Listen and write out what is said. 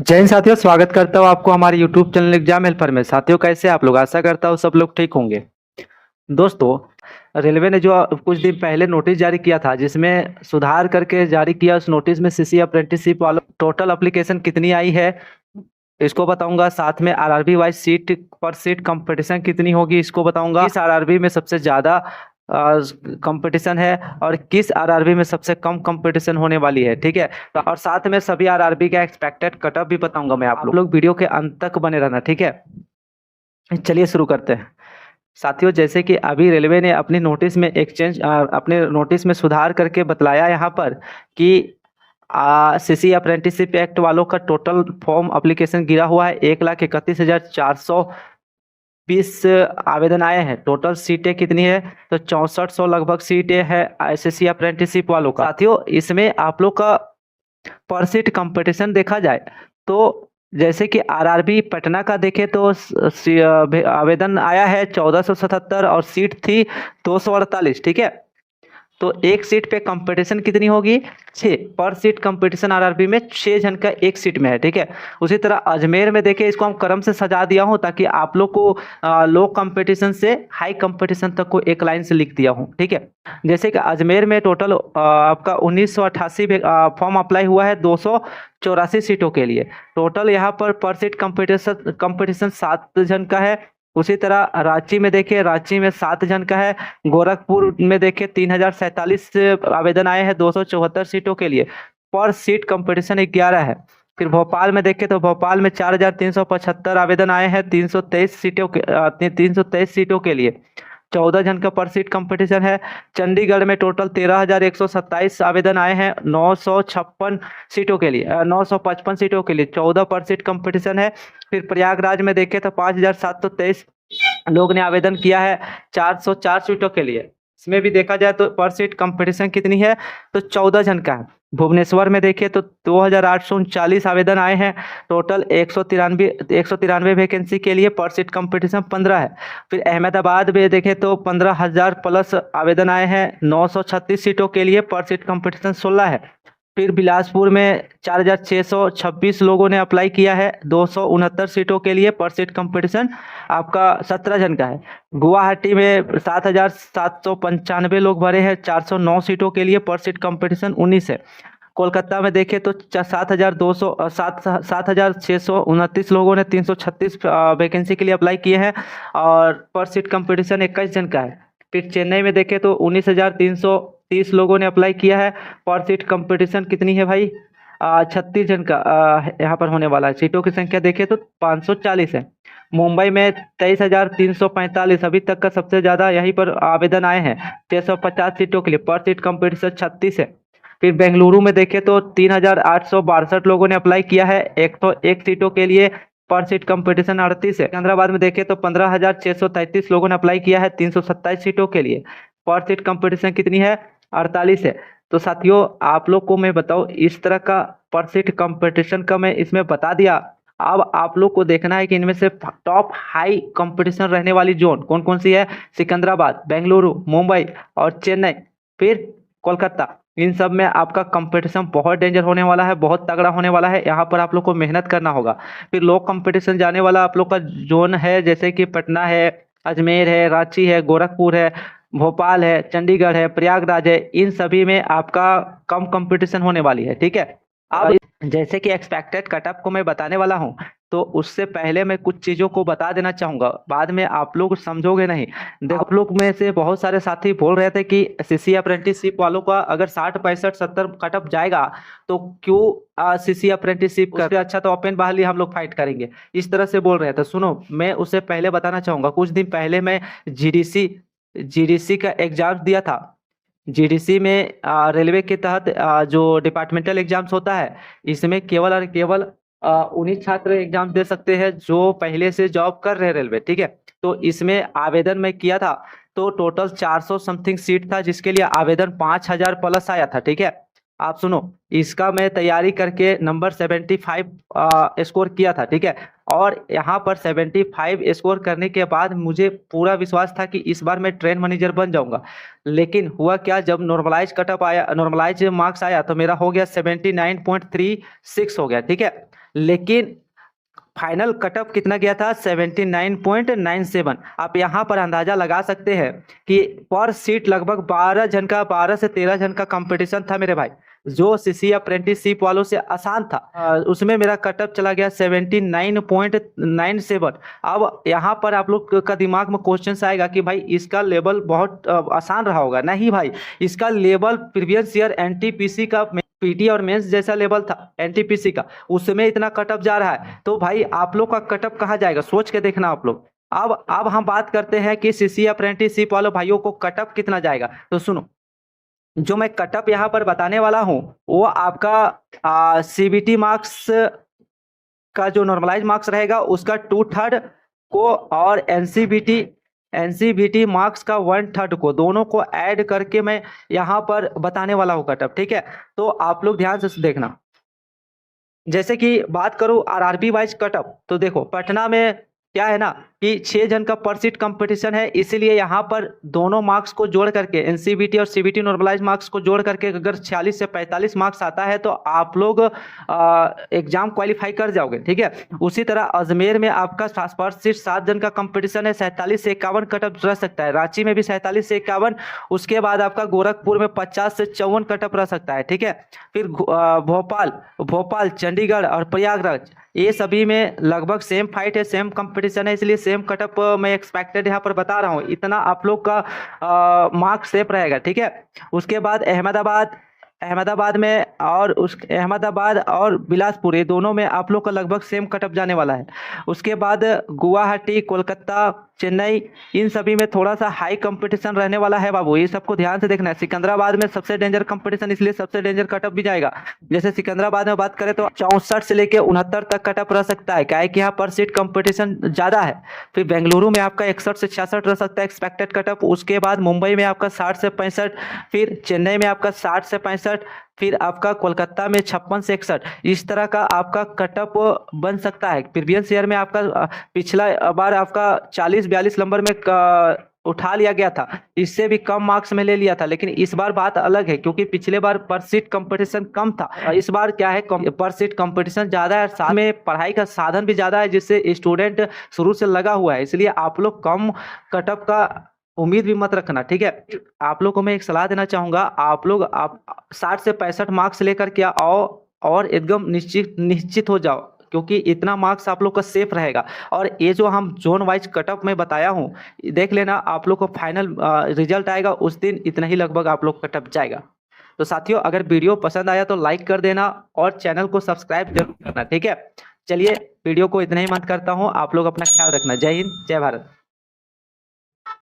जय हिंद साथियों, स्वागत करता हूँ आपको हमारे YouTube चैनल एग्जाम हेल्पर में। साथियों, कैसे आप लोग? आशा करता हूँ सब लोग ठीक होंगे। दोस्तों, रेलवे ने जो कुछ दिन पहले नोटिस जारी किया था, जिसमें सुधार करके जारी किया, उस नोटिस में सीसी अप्रेंटिसशिप वालों टोटल एप्लीकेशन कितनी आई है इसको बताऊंगा। साथ में आरआरबी वाइज सीट पर सीट कंपटीशन कितनी होगी इसको बताऊंगा। किस आरआरबी में सबसे ज्यादा कंपटीशन है और किस आरआरबी में सबसे कम कंपटीशन होने वाली है, ठीक है। तो और साथ में सभी आरआरबी का एक्सपेक्टेड कटऑफ भी बताऊंगा मैं। आप लोग वीडियो के अंत तक बने रहना, ठीक है। चलिए शुरू करते हैं। साथियों, जैसे कि अभी रेलवे ने अपने नोटिस में सुधार करके बतलाया यहाँ पर कि सीसी अप्रेंटिसशिप एक्ट वालों का टोटल फॉर्म एप्लीकेशन गिरा हुआ है। 1,31,420 आवेदन आए हैं। टोटल सीटें कितनी है? तो 6400 लगभग सीटें है सीसी अप्रेंटिसशिप वालों का। साथियों, इसमें आप लोग का पर सीट कंपटीशन देखा जाए तो जैसे कि आरआरबी पटना का देखें तो आवेदन आया है 1477 और सीट थी 248, ठीक है। तो एक सीट पे कंपटीशन कितनी होगी? 6 पर सीट कंपटीशन आरआरबी में 6 जन का एक सीट में है, ठीक है। उसी तरह अजमेर में देखें, इसको हम क्रम से सजा दिया हूं ताकि आप लोग को लो कंपटीशन से हाई कंपटीशन तक को एक लाइन से लिख दिया हूं, ठीक है। जैसे कि अजमेर में टोटल आपका 1988 फॉर्म अप्लाई हुआ है 284 सीटों के लिए। टोटल यहाँ पर सीट कंपटीशन 7 जन का है। उसी तरह रांची में देखिए, रांची में 7 जन का है। गोरखपुर में देखिए 3047 आवेदन आए हैं 274 सीटों के लिए। पर सीट कंपटीशन 11 है। फिर भोपाल में देखें तो भोपाल में 4375 आवेदन आए हैं 323 सीटों के लिए। 14 जन का पर सीट कंपटीशन है। चंडीगढ़ में टोटल 13,127 आवेदन आए हैं 956 सीटों के लिए, 955 सीटों के लिए। 14 पर सीट कंपटीशन है। फिर प्रयागराज में देखें तो 5,723 लोग ने आवेदन किया है 404 सीटों के लिए। इसमें भी देखा जाए तो पर सीट कंपटीशन कितनी है? तो 14 जन का है। भुवनेश्वर में देखिए तो 2,839 आवेदन आए हैं। टोटल 193 वैकेंसी के लिए पर सीट कंपटीशन 15 है। फिर अहमदाबाद में देखें तो 15,000 प्लस आवेदन आए हैं 936 सीटों के लिए। पर सीट कंपटीशन 16 है। फिर बिलासपुर में 4,626 लोगों ने अप्लाई किया है 269 सीटों के लिए। पर सीट कंपटीशन आपका 17 जन का है। गुवाहाटी में 7,795 लोग भरे हैं 409 सीटों के लिए। पर सीट कंपटीशन 19 है। कोलकाता में देखें तो 7,629 लोगों ने 336 वैकेंसी के लिए अप्लाई किए हैं और पर सीट कंपटीशन 21 जन का है। फिर चेन्नई में देखें तो 19,330 लोगों ने अप्लाई किया है। पर सीट कंपटीशन कितनी है भाई? 36 जन का यहाँ पर होने वाला है। सीटों की संख्या देखें तो 540 है। मुंबई में 23,345 अभी तक का सबसे ज्यादा यहीं पर आवेदन आए हैं 650 सीटों के लिए। पर सीट कंपटीशन 36 है। फिर बेंगलुरु में देखें तो 3,862 लोगों ने अप्लाई किया है 101 सीटों के लिए। पर सीट कंपटीशन 38 है। सिकंदराबाद में देखें तो 15,633 लोगों ने अप्लाई किया है 327 सीटों के लिए। पर सीट कंपटीशन कितनी है? 48 है। तो साथियों, आप लोग को मैं बताऊं, इस तरह का पर सीट कंपटीशन का मैं इसमें बता दिया। अब आप लोग को देखना है कि इनमें से टॉप हाई कंपटीशन रहने वाली जोन कौन कौन सी है। सिकंदराबाद, बेंगलुरु, मुंबई और चेन्नई, फिर कोलकाता। इन सब में आपका कंपटीशन बहुत डेंजर होने वाला है, बहुत तगड़ा होने वाला है। यहाँ पर आप लोग को मेहनत करना होगा। फिर लो कंपटीशन जाने वाला आप लोग का जोन है, जैसे कि पटना है, अजमेर है, रांची है, गोरखपुर है, भोपाल है, चंडीगढ़ है, प्रयागराज है। इन सभी में आपका कम कंपटीशन होने वाली है, ठीक है। अब जैसे कि एक्सपेक्टेड कटअप को मैं बताने वाला हूं, तो उससे पहले मैं कुछ चीजों को बता देना चाहूंगा, बाद में आप लोग समझोगे नहीं। देखो, आप लोग में से बहुत सारे साथी बोल रहे थे कि सीसी अप्रेंटिसशिप वालों का अगर 60 65 70 कटअप जाएगा तो क्यों सीसी अप्रेंटिसशिप करते अच्छा, तो ओपन बहाली हम लोग फाइट करेंगे, इस तरह से बोल रहे थे। सुनो, मैं उससे पहले बताना चाहूंगा, कुछ दिन पहले मैं जीडीसी का एग्जाम दिया था। जीडीसी में रेलवे के तहत जो डिपार्टमेंटल एग्जाम्स होता है, इसमें केवल और केवल उन्हीं छात्र एग्जाम दे सकते हैं जो पहले से जॉब कर रहे हैं रेलवे, ठीक है। तो इसमें आवेदन मैं किया था तो टोटल 400 समथिंग सीट था, जिसके लिए आवेदन 5,000 प्लस आया था, ठीक है। आप सुनो, इसका मैं तैयारी करके नंबर 75 स्कोर किया था, ठीक है। और यहाँ पर 75 स्कोर करने के बाद मुझे पूरा विश्वास था कि इस बार मैं ट्रेन मैनेजर बन जाऊंगा। लेकिन हुआ क्या, जब नॉर्मलाइज कटअप आया, नॉर्मलाइज मार्क्स आया तो मेरा हो गया 79.36 हो गया, ठीक है। लेकिन फाइनल कटअप कितना गया था 79.97। आप यहाँ पर अंदाजा लगा सकते हैं कि पर सीट लगभग 12 से 13 जन का कंपटीशन था मेरे भाई, जो सीसी अप्रेंटिसशिप वालों से आसान था। उसमें मेरा कटअप चला गया 79.97। अब यहाँ पर आप लोग का दिमाग में क्वेश्चन आएगा कि भाई इसका लेवल बहुत आसान रहा होगा। नहीं भाई, इसका लेवल प्रीवियस ईयर एनटीपीसी का पीटी और मेंस जैसा लेवल था एनटीपीसी का, उसमें इतना कटअप जा रहा है, तो भाई आप लोग का कटअप कहाँ जाएगा, सोच के देखना आप लोग। अब हम बात करते हैं कि सीसी अप्रेंटिसशिप वालों भाइयों को कटअप कितना जाएगा। तो सुनो, जो मैं कटअप यहाँ पर बताने वाला हूँ वो आपका सीबीटी मार्क्स का जो नॉर्मलाइज मार्क्स रहेगा उसका 2/3 को, और एनसीबीटी मार्क्स का 1/3 को, दोनों को ऐड करके मैं यहाँ पर बताने वाला हूँ कटअप। ठीक है, तो आप लोग ध्यान से देखना। जैसे कि बात करूँ आरआरबी वाइज कटअप, तो देखो पटना में क्या है ना कि 6 जन का पर सीट कंपटीशन है, इसीलिए यहाँ पर दोनों मार्क्स को जोड़ करके एनसीबीटी और सीबीटी नॉर्मलाइज मार्क्स को जोड़ करके अगर 46 से 45 मार्क्स आता है तो आप लोग एग्जाम क्वालिफाई कर जाओगे। ठीक है, उसी तरह अजमेर में आपका पर सीट 7 जन का कंपटीशन है, 47 से 51 कटअप रह सकता है। रांची में भी 47 से 51, उसके बाद आपका गोरखपुर में 50 से 54 कटअप रह सकता है। ठीक है, फिर भोपाल, चंडीगढ़ और प्रयागराज, ये सभी में लगभग सेम फाइट है, सेम कंपटीशन है, इसलिए सेम कटअप मैं एक्सपेक्टेड यहाँ पर बता रहा हूँ। इतना आप लोग का मार्क्स सेफ रहेगा। ठीक है, उसके बाद अहमदाबाद में और अहमदाबाद और बिलासपुर, ये दोनों में आप लोग का लगभग सेम कटअप जाने वाला है। उसके बाद गुवाहाटी, कोलकाता, चेन्नई, इन सभी में थोड़ा सा हाई कंपटीशन रहने वाला है बाबू, ये सबको ध्यान से देखना है। सिकंदराबाद में सबसे डेंजर कंपटीशन, इसलिए सबसे डेंजर कटअप भी जाएगा। जैसे सिकंदराबाद में बात करें तो 64 से लेके 69 तक कटअप रह सकता है, क्या है कि यहाँ पर सीट कंपटीशन ज़्यादा है। फिर बेंगलुरु में आपका 61 से 66 रह सकता है एक्सपेक्टेड कटअप। उसके बाद मुंबई में आपका 60 से 65, फिर चेन्नई में आपका 60 से 65, फिर आपका कोलकाता में 56 से 61, इस तरह का आपका कटअप बन सकता है। प्रीवियस ईयर में आपका पिछला बार आपका 40-42 नंबर में उठा लिया गया था, इससे भी कम मार्क्स में ले लिया था, लेकिन इस बार बात अलग है क्योंकि पिछले बार पर सीट कंपटीशन कम था, इस बार क्या है पर सीट कंपटीशन ज़्यादा है, साथ में पढ़ाई का साधन भी ज़्यादा है, जिससे स्टूडेंट शुरू से लगा हुआ है, इसलिए आप लोग कम कटअप का उम्मीद भी मत रखना। ठीक है, आप लोग को मैं एक सलाह देना चाहूँगा, आप 60 से 65 मार्क्स लेकर के आओ और एकदम निश्चित हो जाओ, क्योंकि इतना मार्क्स आप लोग का सेफ रहेगा। और ये जो हम जोन वाइज कटअप में बताया हूँ, देख लेना, आप लोग को फाइनल रिजल्ट आएगा उस दिन इतना ही लगभग आप लोग कटअप जाएगा। तो साथियों, अगर वीडियो पसंद आया तो लाइक कर देना और चैनल को सब्सक्राइब जरूर करना। ठीक है, चलिए वीडियो को इतना ही बंद करता हूँ, आप लोग अपना ख्याल रखना। जय हिंद, जय भारत।